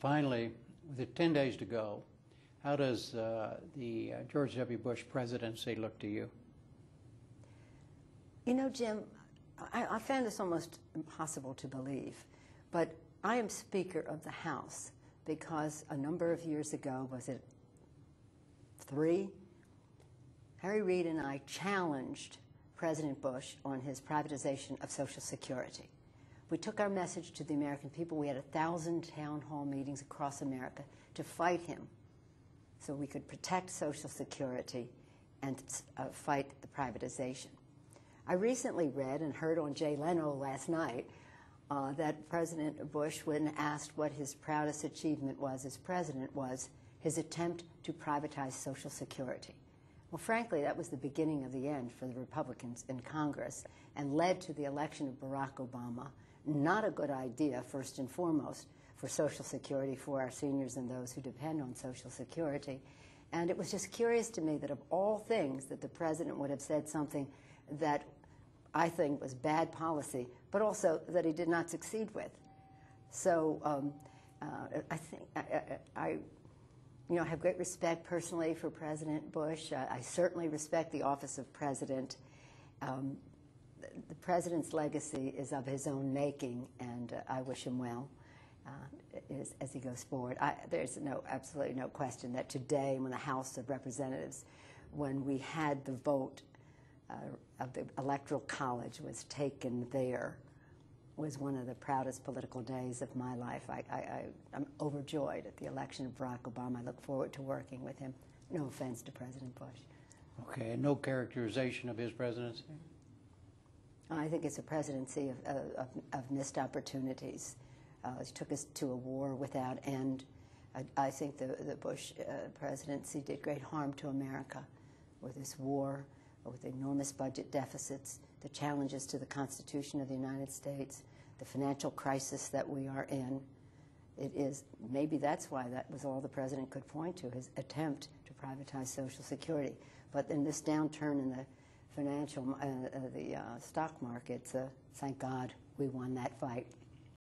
finally, with 10 days to go, how does the George W. Bush presidency look to you? You know, Jim, I found this almost impossible to believe, but I am Speaker of the House because a number of years ago, was it 3? Harry Reid and I challenged President Bush on his privatization of Social Security. We took our message to the American people. We had 1,000 town hall meetings across America to fight him so we could protect Social Security and fight the privatization. I recently read and heard on Jay Leno last night that President Bush, when asked what his proudest achievement was as president, was his attempt to privatize Social Security. Well, frankly, that was the beginning of the end for the Republicans in Congress and led to the election of Barack Obama. Not a good idea, first and foremost, for Social Security for our seniors and those who depend on Social Security. And it was just curious to me that of all things that the president would have said something that I think was bad policy, but also that he did not succeed with. So I think I have great respect personally for President Bush. I certainly respect the office of president. The president's legacy is of his own making, and I wish him well as he goes forward. There's absolutely no question that today, when the House of Representatives, when we had the vote of the Electoral College was taken there, was one of the proudest political days of my life. I'm overjoyed at the election of Barack Obama. I look forward to working with him. No offense to President Bush. Okay, no characterization of his presidency? I think it's a presidency of missed opportunities. It took us to a war without end. I think the Bush presidency did great harm to America with this war, with enormous budget deficits, the challenges to the Constitution of the United States, the financial crisis that we are in. Maybe that's why that was all the president could point to, his attempt to privatize Social Security. But in this downturn in the financial, the stock markets, thank God we won that fight.